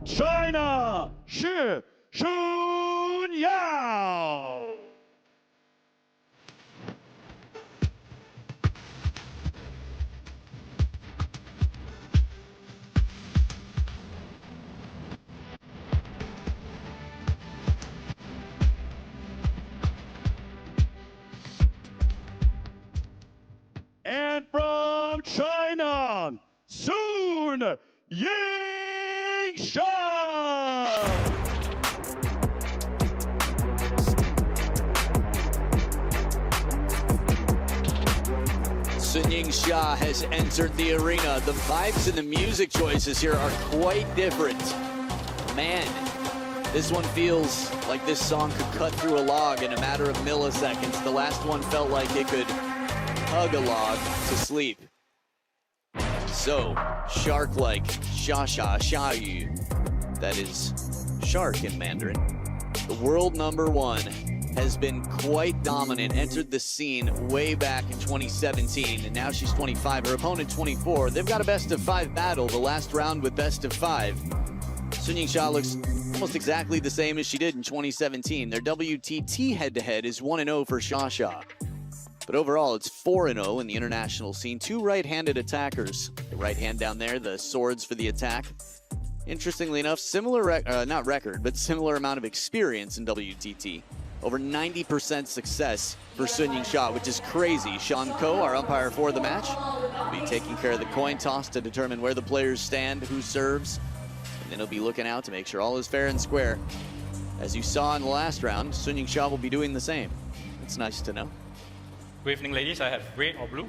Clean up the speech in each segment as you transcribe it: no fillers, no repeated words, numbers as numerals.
China, 是 Xunyao. And from China, soon, Yingsha. Yingsha has entered the arena. The vibes and the music choices here are quite different. Man, this one feels like this song could cut through a log in a matter of milliseconds. The last one felt like it could hug a log to sleep. So, shark-like, SHI, that is shark in Mandarin. The world #1 has been quite dominant, entered the scene way back in 2017, and now she's 25, her opponent 24. They've got a best-of-5 battle, the last round with best-of-5. Yingsha looks almost exactly the same as she did in 2017. Their WTT head-to-head is 1-0 for SHI. But overall, it's 4-0 in the international scene. 2 right-handed attackers. The right hand down there, the swords for the attack. Interestingly enough, similar, not record, but similar amount of experience in WTT. Over 90% success for Yingsha, which is crazy. Sean Ko, our umpire for the match, will be taking care of the coin toss to determine where the players stand, who serves. And then he'll be looking out to make sure all is fair and square. As you saw in the last round, Yingsha will be doing the same. It's nice to know. Good evening, ladies. I have red or blue.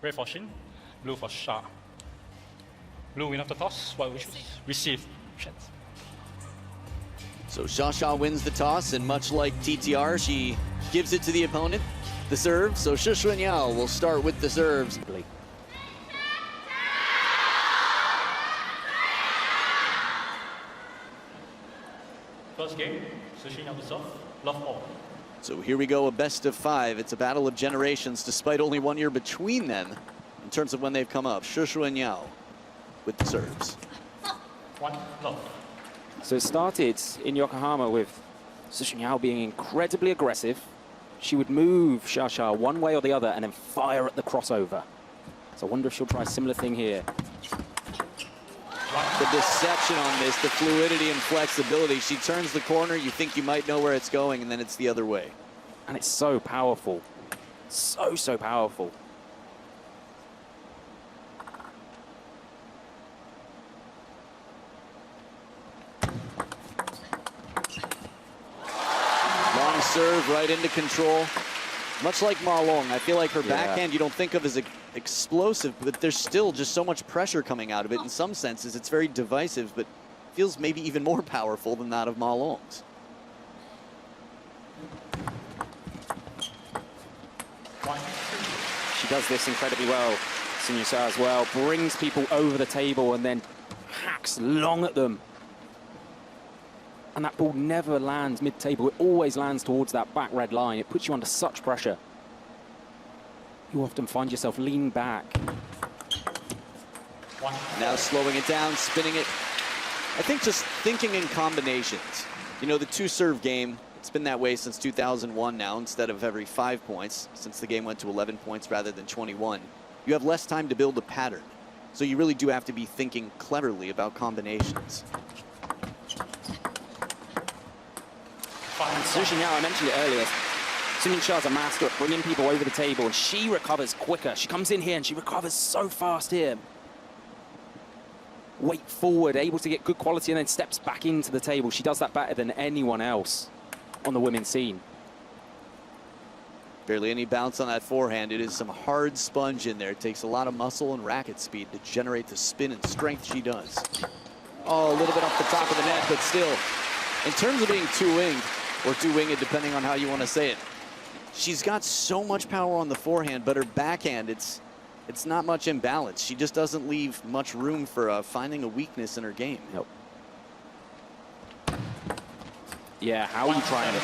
Red for Shin, blue for Sha. Blue win of the toss, white we receive chance. So SHI wins the toss, and much like TTR, she gives it to the opponent, the serve. So Xunyao will start with the serves. First game, Xunyao to serve, love all. So here we go, a best-of-5. It's a battle of generations, despite only 1 year between them in terms of when they've come up. Xunyao with the serves. 1 love. So it started in Yokohama with Xunyao being incredibly aggressive. She would move SHI one way or the other and then fire at the crossover. So I wonder if she'll try a similar thing here. The deception on this, the fluidity and flexibility. She turns the corner, you think you might know where it's going, and then it's the other way. And it's so powerful. So powerful. Long serve right into control. Much like Ma Long, I feel like her backhand you don't think of as explosive, but there's still just so much pressure coming out of it. In some senses, it's very divisive, but feels maybe even more powerful than that of Ma Long's. She does this incredibly well. Xunyao as well, brings people over the table and then hacks long at them. And that ball never lands mid-table. It always lands towards that back red line. It puts you under such pressure. You often find yourself leaning back. Now slowing it down, spinning it. I think just thinking in combinations. You know, the 2-serve game, it's been that way since 2001 now, instead of every 5 points, since the game went to 11 points rather than 21. You have less time to build a pattern. So you really do have to be thinking cleverly about combinations. Xunyao, I mentioned it earlier. Xunyao a master at bringing people over the table, and she recovers quicker. She comes in here and she recovers so fast here. Weight forward, able to get good quality, and then steps back into the table. She does that better than anyone else on the women's scene. Barely any bounce on that forehand. It is some hard sponge in there. It takes a lot of muscle and racket speed to generate the spin and strength she does. Oh, a little bit off the top of the net, but still, in terms of being two-winged, or two-winged, depending on how you want to say it, she's got so much power on the forehand, but her backhand, it's not much imbalance. She just doesn't leave much room for finding a weakness in her game. Nope. Yeah, how are you trying to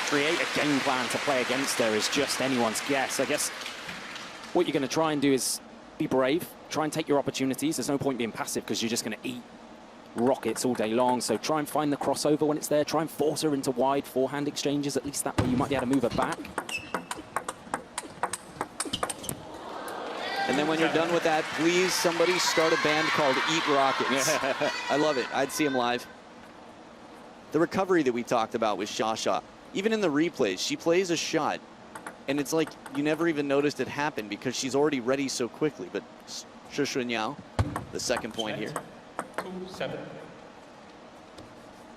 create a game plan to play against her is just anyone's guess. I guess what you're going to try and do is be brave, try and take your opportunities. There's no point being passive because you're just going to eat rockets all day long. So try and find the crossover when it's there. Try and force her into wide forehand exchanges. At least that way you might be able to move her back. And then when you're done with that, please somebody start a band called Eat Rockets. I love it. I'd see them live. The recovery that we talked about with Xia, even in the replays, she plays a shot, and it's like you never even noticed it happen because she's already ready so quickly. But Xunyao, the second point here. 2-7.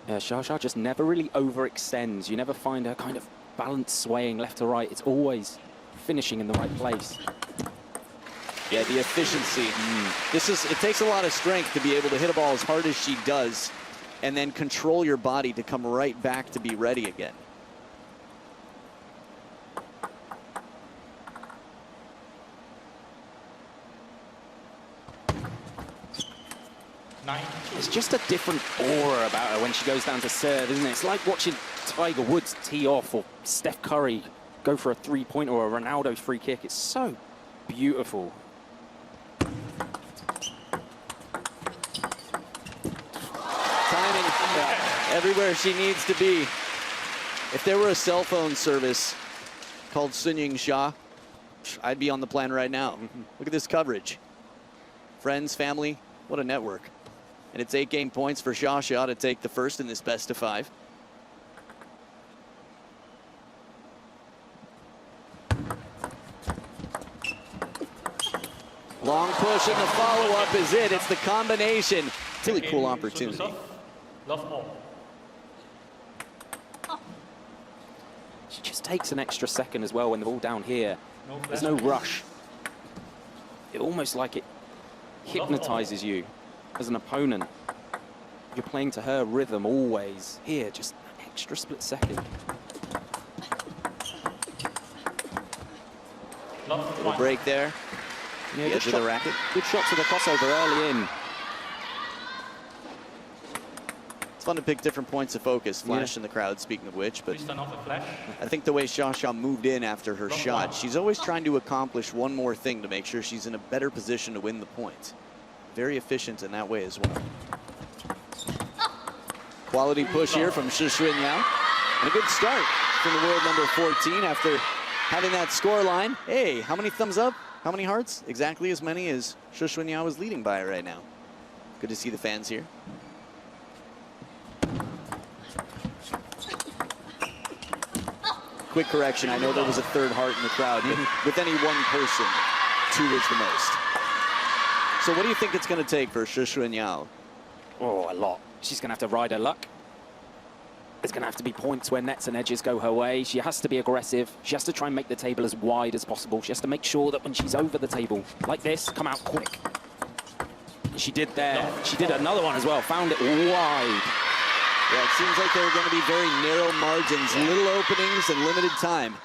Yeah, Xia just never really overextends. You never find her kind of balance swaying left to right. It's always finishing in the right place. Yeah, the efficiency. It takes a lot of strength to be able to hit a ball as hard as she does and then control your body to come right back to be ready again. It's just a different aura about her when she goes down to serve, isn't it? It's like watching Tiger Woods tee off or Steph Curry go for a three-pointer or a Ronaldo free kick. It's so beautiful. Timing, everywhere she needs to be. If there were a cell phone service called Yingsha, I'd be on the plan right now. Look at this coverage. Friends, family, what a network. And it's 8 game points for Xia to take the first in this best of 5. Long push and the follow-up is it. It's the combination. Really cool opportunity. Love all. She just takes an extra second as well when they're all down here. There's no rush. It almost like it hypnotizes you as an opponent. You're playing to her rhythm always. Here, just an extra split second. Little break there. Yeah, The edge of the racket. Good shot to the crossover early in. It's fun to pick different points of focus. Flash in the crowd, speaking of which, but Please turn off the flash. I think the way Xia moved in after her shot, she's always trying to accomplish one more thing to make sure she's in a better position to win the point. Very efficient in that way as well. Quality push here from Xunyao. And a good start from the world number 14 after having that score line. Hey, how many thumbs up? How many hearts? Exactly as many as Xunyao is leading by right now. Good to see the fans here. Quick correction, I know there was a third heart in the crowd, but with any one person, 2 is the most. So what do you think it's going to take for Xunyao? Oh, a lot. She's going to have to ride her luck. There's going to have to be points where nets and edges go her way. She has to be aggressive. She has to try and make the table as wide as possible. She has to make sure that when she's over the table, like this, come out quick. She did there. She did another one as well. Found it wide. Yeah, it seems like there are going to be very narrow margins, little openings, and limited time.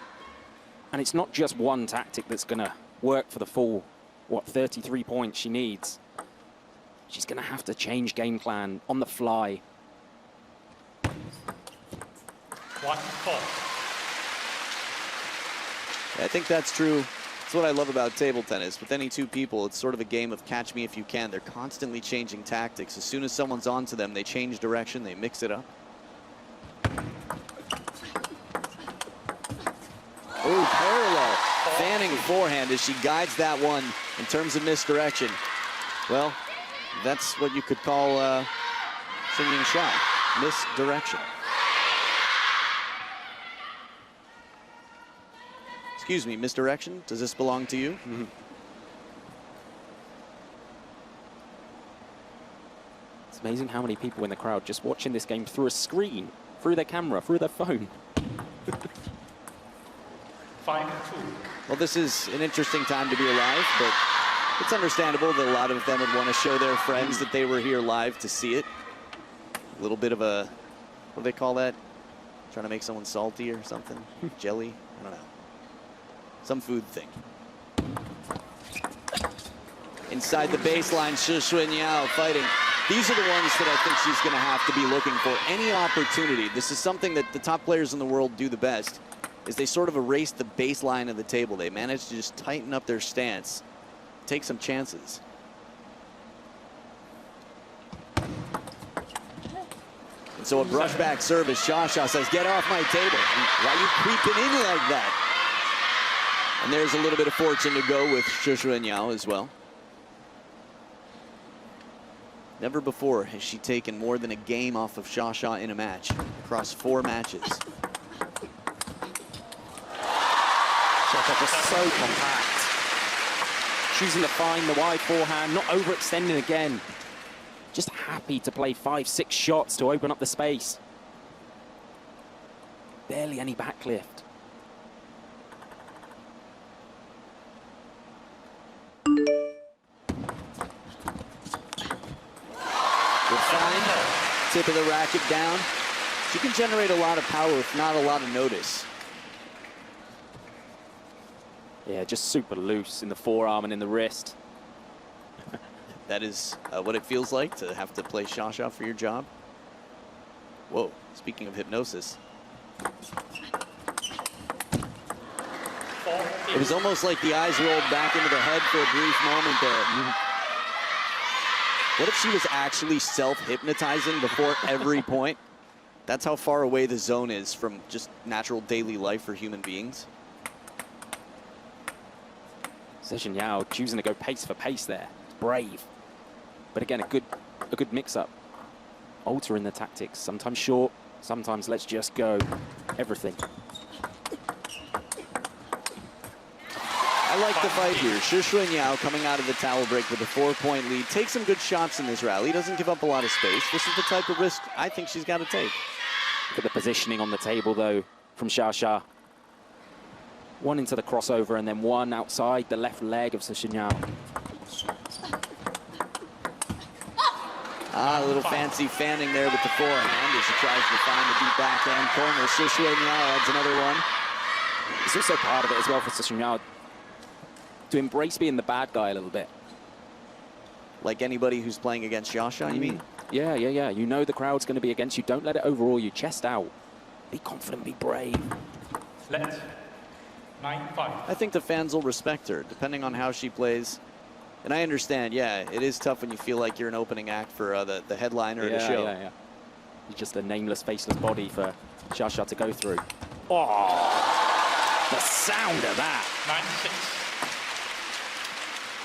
And it's not just one tactic that's going to work for the full, 33 points she needs. She's going to have to change game plan on the fly. 1-4. I think that's true. That's what I love about table tennis. With any 2 people, it's sort of a game of catch me if you can. They're constantly changing tactics. As soon as someone's onto them, they change direction, they mix it up. Ooh, parallel. Fanning forehand as she guides that one in terms of misdirection. Well, that's what you could call Yingsha, misdirection. Excuse me, misdirection? Does this belong to you? It's amazing how many people in the crowd just watching this game through a screen, through their camera, through their phone. 5-2. Well, this is an interesting time to be alive, but it's understandable that a lot of them would want to show their friends that they were here live to see it. A little bit of a, what do they call that? Trying to make someone salty or something? Jelly? I don't know. Some food thing. Inside the baseline, Xunyao fighting. These are the ones that I think she's going to have to be looking for. Any opportunity. This is something that the top players in the world do the best, is they sort of erase the baseline of the table. They manage to just tighten up their stance, take some chances. And so a brushback service. Xia says, get off my table. Why are you creeping in like that? And there's a little bit of fortune to go with Xunyao as well. Never before has she taken more than a game off of Xia in a match across 4 matches. Xia just so compact. Choosing to find the wide forehand, not overextending again. Just happy to play 5-6 shots to open up the space. Barely any backlift. Good find. Tip of the racket down. She can generate a lot of power with not a lot of notice. Yeah, just super loose in the forearm and in the wrist. That is what it feels like to have to play Xia for your job. Whoa, speaking of hypnosis. It was almost like the eyes rolled back into the head for a brief moment there. What if she was actually self-hypnotizing before every point? That's how far away the zone is from just natural daily life for human beings. Xunyao choosing to go pace for pace there. Brave. But again, a good mix-up. Altering the tactics. Sometimes short, sometimes let's just go. Everything. I like the fight here. Xunyao coming out of the towel break with a 4-point lead. Takes some good shots in this rally. Doesn't give up a lot of space. This is the type of risk I think she's got to take. Look at the positioning on the table, though, from Xia. One into the crossover and then one outside the left leg of Xunyao. A little fancy fanning there with the forehand as she tries to find the deep backhand corner. Xunyao adds another one. It's also part of it as well for Xunyao to embrace being the bad guy a little bit. Like anybody who's playing against Xia, you mean? Yeah. You know the crowd's going to be against you. Don't let it overawe you. Chest out. Be confident, be brave. Let 9-5. I think the fans will respect her, depending on how she plays. And I understand, yeah, it is tough when you feel like you're an opening act for the headliner of the show. Yeah. It's just a nameless, faceless body for Xia to go through. Oh, the sound of that. 9-6.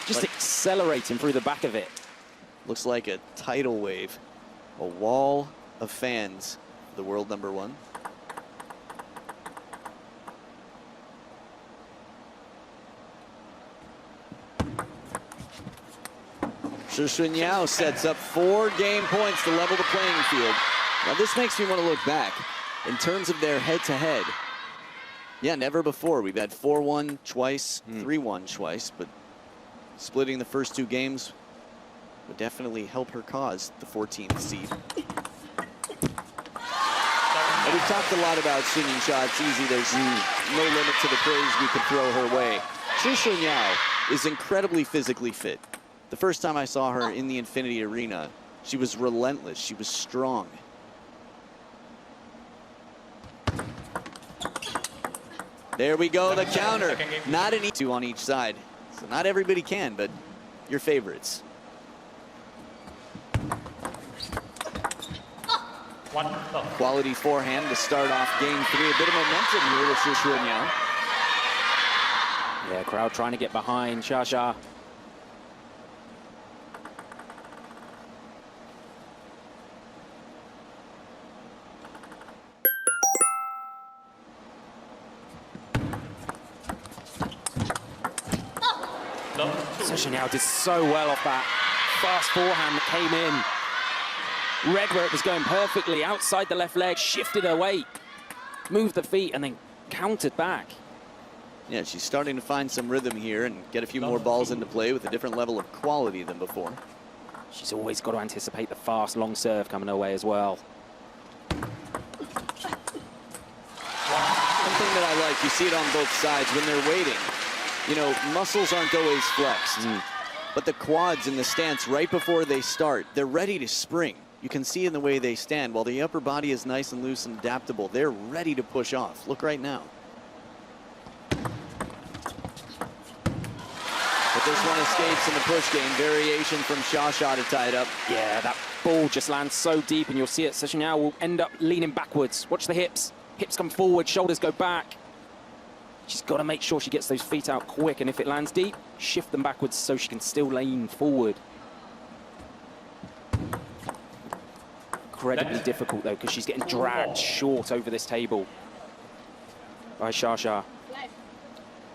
Just accelerating through the back of it. Looks like a tidal wave, a wall of fans, the world #1. Xunyao sets up 4 game points to level the playing field. Now this makes me want to look back in terms of their head-to-head. Yeah, never before. We've had 4-1 twice, 3-1 twice, but splitting the first 2 games would definitely help her cause the 14th seed. And we've talked a lot about Yingsha. It's easy. There's no limit to the praise we could throw her way. Xunyao is incredibly physically fit. The first time I saw her in the Infinity Arena, she was relentless. She was strong. There we go, the counter. Not an 2 on each side. So not everybody can, but your favorites. 1-love. Quality forehand to start off game 3. A bit of momentum here with Xunyao. Yeah, crowd trying to get behind Xia. Xunyao did so well off that fast forehand that came in. Read where it was going perfectly, outside the left leg, shifted her weight, moved the feet, and then countered back. Yeah, she's starting to find some rhythm here and get a few more balls into play with a different level of quality than before. She's always got to anticipate the fast, long serve coming her way as well. One thing that I like, you see it on both sides, when they're waiting, you know, muscles aren't always flexed, but the quads in the stance right before they start, they're ready to spring. You can see in the way they stand, while the upper body is nice and loose and adaptable, they're ready to push off. Look right now. But this one escapes in the push game. Variation from Xia to tie it up. Yeah, that ball just lands so deep, and you'll see it. Xunyao will end up leaning backwards. Watch the hips. Hips come forward, shoulders go back. She's got to make sure she gets those feet out quick, and if it lands deep, shift them backwards so she can still lean forward. Incredibly difficult, though, because she's getting dragged short over this table by Xia.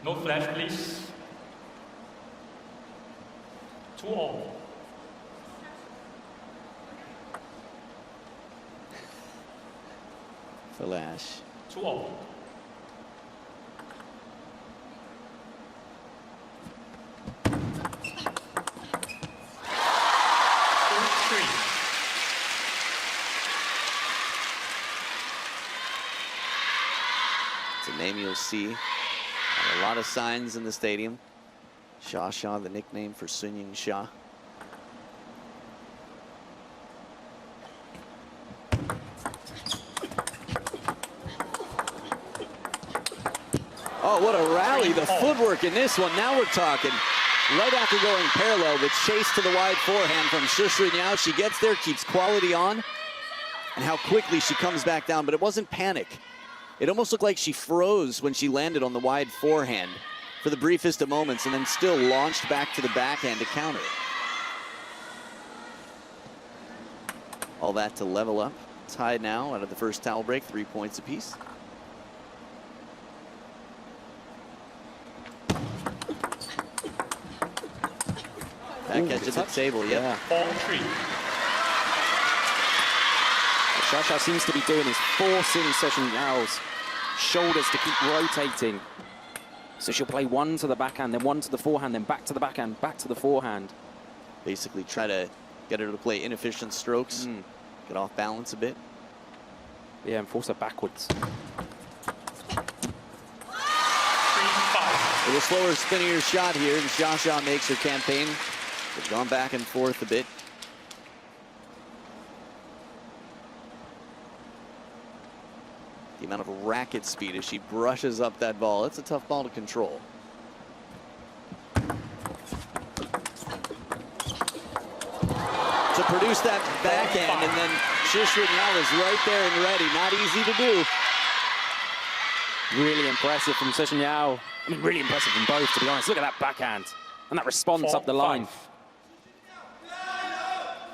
No flash, please. 2-all. Flash. 2-all. It's a name you'll see on a lot of signs in the stadium. Xia, the nickname for Yingsha. Oh, what a rally. The footwork in this one. Now we're talking. Right after going parallel, the chase to the wide forehand from Xunyao. She gets there, keeps quality on, and how quickly she comes back down. But it wasn't panic. It almost looked like she froze when she landed on the wide forehand for the briefest of moments, and then still launched back to the backhand to counter it. All that to level up. Tied now out of the first towel break, 3 points apiece. Back edge of the table, yeah. What Xia seems to be doing is forcing Xunyao's shoulders to keep rotating. So she'll play one to the backhand, then one to the forehand, then back to the backhand, back to the forehand. Basically try to get her to play inefficient strokes, get off balance a bit. Yeah, and force her backwards. With a slower, spinnier shot here, and Xia makes her campaign. They've gone back and forth a bit. The amount of racket speed as she brushes up that ball. It's a tough ball to control. To produce that backhand, and then Xunyao is right there and ready. Not easy to do. Really impressive from Xunyao. I mean, really impressive from both, to be honest. Look at that backhand. And that response up the line.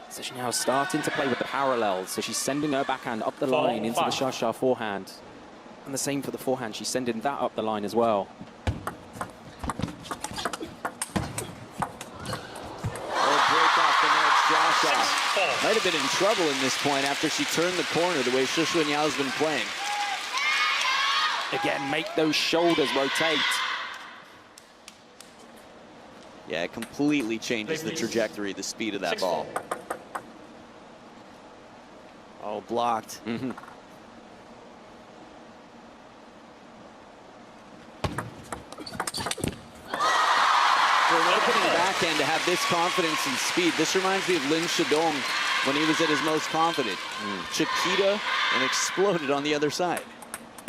Xunyao starting to play with the parallels, so she's sending her backhand up the line into the Xia forehand. And the same for the forehand, she's sending that up the line as well. Break off the net, Xia. Might have been in trouble in this point after she turned the corner the way Xunyao's been playing. Again, make those shoulders rotate. Yeah, it completely changes the trajectory, the speed of that ball. Oh, blocked. For an opening backhand to have this confidence and speed, this reminds me of Lin Shidong when he was at his most confident. Chiquita and exploded on the other side.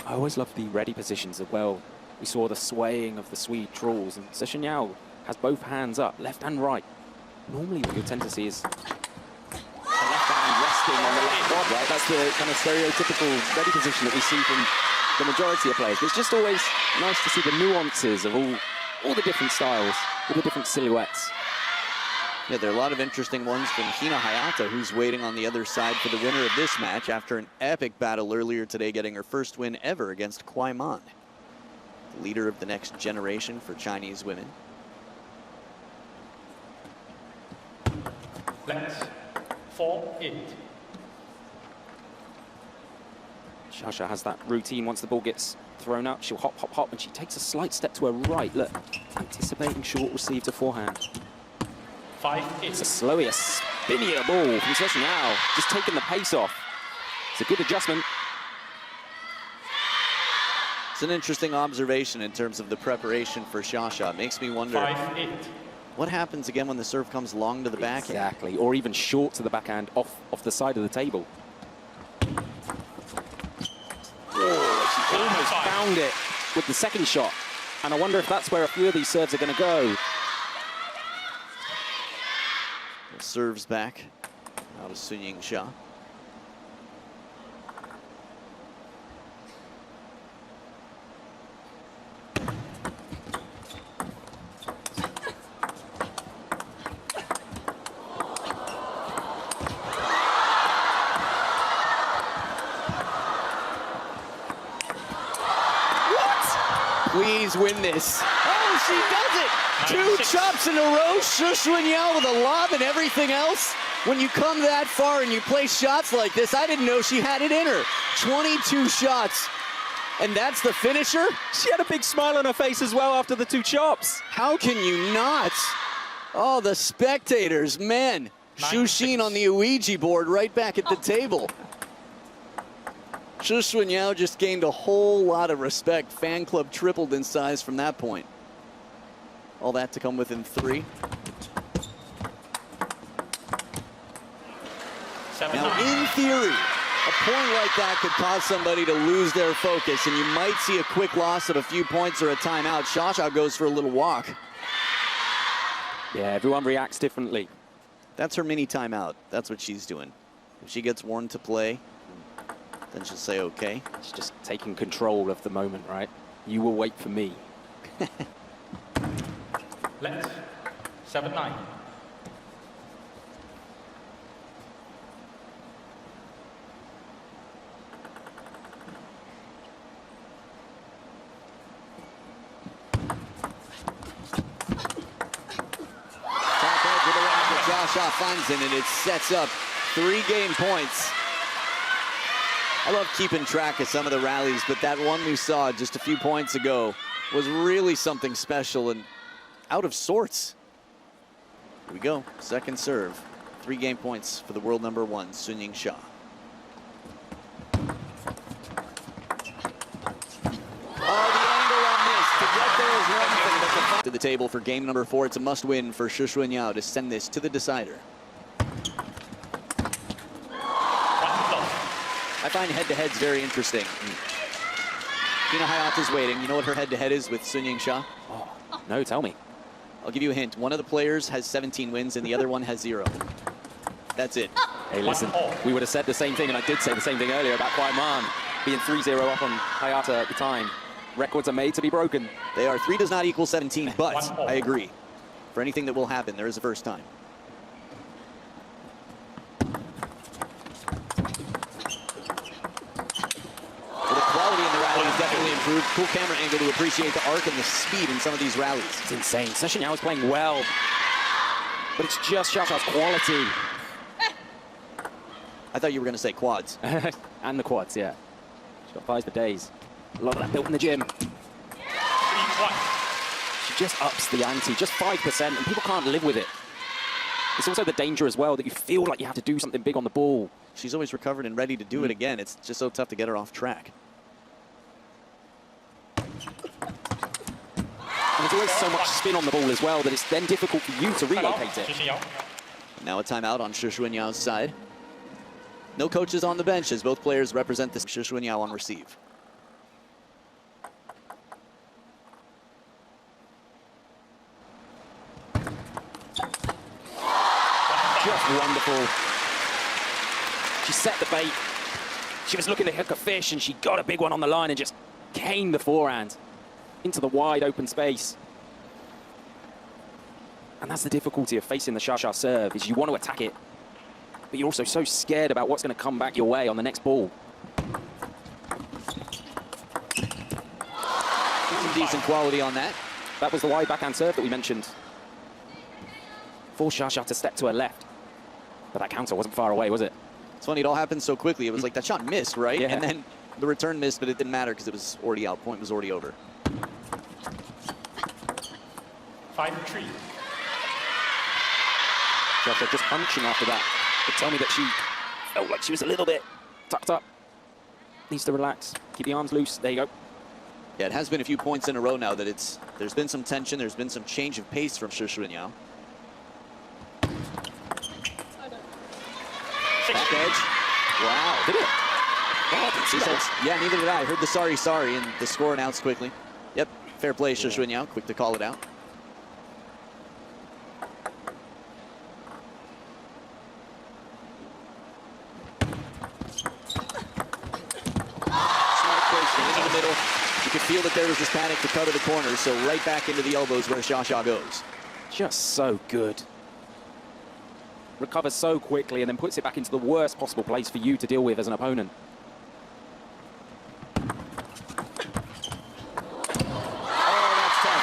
I always love the ready positions as well. We saw the swaying of the Swede trolls, and Xunyao has both hands up, left and right. Normally what you'll tend to see is the left hand resting on the left rod, right? That's the kind of stereotypical ready position that we see from the majority of players. But it's just always nice to see the nuances of all the different styles, all the different silhouettes. Yeah, there are a lot of interesting ones from Hina Hayata, who's waiting on the other side for the winner of this match after an epic battle earlier today, getting her first win ever against Kuai Man, the leader of the next generation for Chinese women. Let's 4-8. Xia has that routine. Once the ball gets thrown up, she'll hop, hop, hop, and she takes a slight step to her right. Look, anticipating short receive to forehand. 5-8. It's a slower, spinnier ball from Xunyao, just taking the pace off. It's a good adjustment. It's an interesting observation in terms of the preparation for Xia. It makes me wonder 5-8. what happens again when the serve comes long to the backhand. Exactly, or even short to the backhand off the side of the table. Oh, she almost found it with the second shot. And I wonder if that's where a few of these serves are going to go. Serves back. out of Yingsha. Please win this. Oh, she does it! 2 chops in a row. Xunyao with a lob and everything else. When you come that far and you play shots like this, I didn't know she had it in her. 22 shots. And that's the finisher? She had a big smile on her face as well after the 2 chops. How can you not? Oh, the spectators, man. Xunyao on the Ouija board right back at the table. Xunyao just gained a whole lot of respect. Fan club tripled in size from that point. All that to come within 3. Now, in theory, a point like that could cause somebody to lose their focus, and you might see a quick loss of a few points or a timeout. Xia goes for a little walk. Yeah, everyone reacts differently. That's her mini timeout. That's what she's doing. If she gets warned to play, then she'll say, okay. She's just taking control of the moment, right? You will wait for me. Left. 7-9. Xia finds it, and it sets up 3 game points. I love keeping track of some of the rallies, but that one we saw just a few points ago was really something special and out of sorts. Here we go, second serve. 3 game points for the world number 1, Yingsha. Oh, the angle on this. To get there is one thing, but to the table for game number 4, it's a must-win for Xunyao to send this to the decider. I find head-to-heads very interesting. Hina Hayata's waiting. You know what her head-to-head is with Yingsha? Oh, no, tell me. I'll give you a hint. One of the players has 17 wins and the other one has 0. That's it. Hey, listen, we would have said the same thing, and I did say the same thing earlier about Kwai Man being 3-0 up on Hayata at the time. Records are made to be broken. They are. 3 does not equal 17, but I agree. For anything that will happen, there is a first time. Definitely improved. Cool camera angle to appreciate the arc and the speed in some of these rallies. It's insane. Xunyao is playing well, but it's just Xiaoxiao's quality. I thought you were going to say quads. And the quads, yeah. She's got 5 for days. A lot of that built in the gym. She just ups the ante, just 5%, and people can't live with it. It's also the danger as well that you feel like you have to do something big on the ball. She's always recovered and ready to do it again. It's just so tough to get her off track. And there's always so much spin on the ball as well that it's then difficult for you to relocate it. Now a timeout on Xunyao side. No coaches on the bench as both players represent this. Xunyao on receive. Just wonderful. She set the bait. She was looking to hook a fish and she got a big one on the line and just caned the forehand into the wide open space. And that's the difficulty of facing the Xia serve, is you want to attack it, but you're also so scared about what's going to come back your way on the next ball. Some decent quality on that. That was the wide backhand serve that we mentioned. Forced Xia to step to her left. But that counter wasn't far away, was it? It's funny, it all happened so quickly. It was like that shot missed, right? Yeah. And then the return missed, but it didn't matter because it was already out. Point was already over. 5-3. Xia just punching after that. But tell me that she felt like she was a little bit tucked up. Needs to relax. Keep the arms loose. There you go. Yeah, it has been a few points in a row now that there's been some tension, there's been some change of pace from Xunyao. Back edge. Wow. Did it? Oh, I didn't see that. Yeah, neither did I. I heard the sorry, and the score announced quickly. Yep, fair play, Xunyao. Quick to call it out. middle. You could feel that there was this panic to cover the corner, so right back into the elbows where Xia goes. Just so good. Recovers so quickly and then puts it back into the worst possible place for you to deal with as an opponent.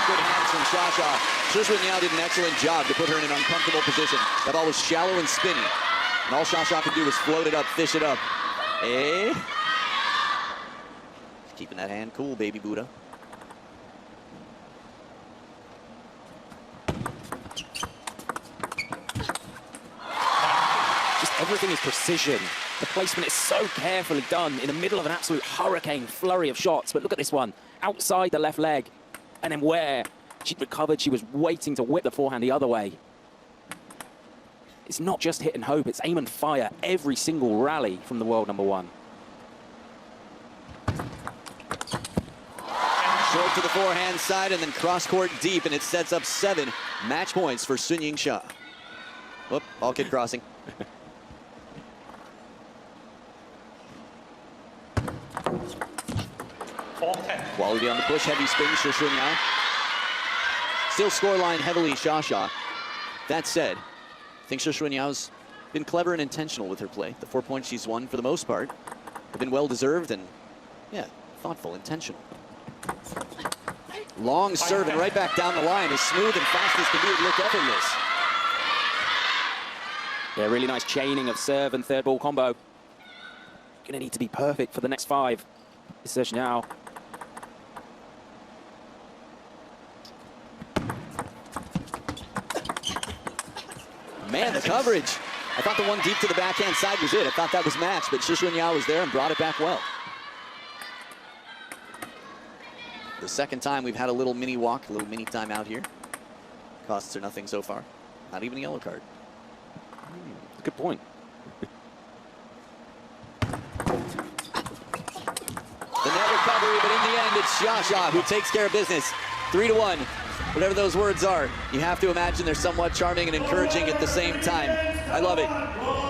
Good hands from Xia. Xunyao did an excellent job to put her in an uncomfortable position. That ball was shallow and spinny. And all Xia could do was float it up, fish it up. Eh? Keeping that hand cool, baby Buddha. Just everything is precision. The placement is so carefully done in the middle of an absolute hurricane flurry of shots. But look at this one, outside the left leg. And then where she'd recovered, she was waiting to whip the forehand the other way. It's not just hit and hope, it's aim and fire every single rally from the world number one. Short to the forehand side and then cross-court deep, and it sets up 7 match points for Yingsha. Whoop, ball kid crossing. Quality on the push, heavy spin for Xunyao. Still scoreline heavily Xia. That said, I think Xunyao been clever and intentional with her play. The 4 points she's won, for the most part, have been well-deserved and, yeah, thoughtful, intentional. Long serve and right back down the line, as smooth and fast as can be. It looked effortless. Yeah, really nice chaining of serve and third ball combo. Gonna need to be perfect for the next 5. This is now. Man, the coverage. I thought the one deep to the backhand side was it. I thought that was matched, but Xunyao was there and brought it back well. The second time we've had a little mini walk, a little mini timeout here. Costs are nothing so far. Not even a yellow card. Good point. The net recovery, but in the end, it's Xia who takes care of business. 3-1. Whatever those words are, you have to imagine they're somewhat charming and encouraging at the same time. I love it.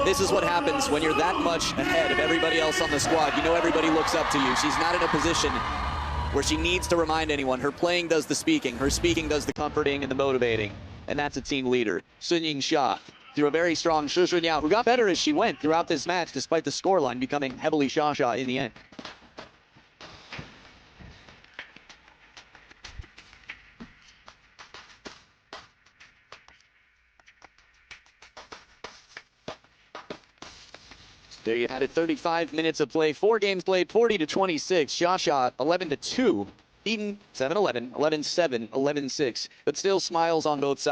This is what happens when you're that much ahead of everybody else on the squad. You know everybody looks up to you. She's not in a position where she needs to remind anyone. Her playing does the speaking. Her speaking does the comforting and the motivating. And that's a team leader. Yingsha through a very strong Xunyao, who got better as she went throughout this match, despite the scoreline becoming heavily Xia in the end. There you had it, 35 minutes of play, 4 games played, 40-26. Xia 11-2, beaten 7-11, 11-7, 11-6, but still smiles on both sides.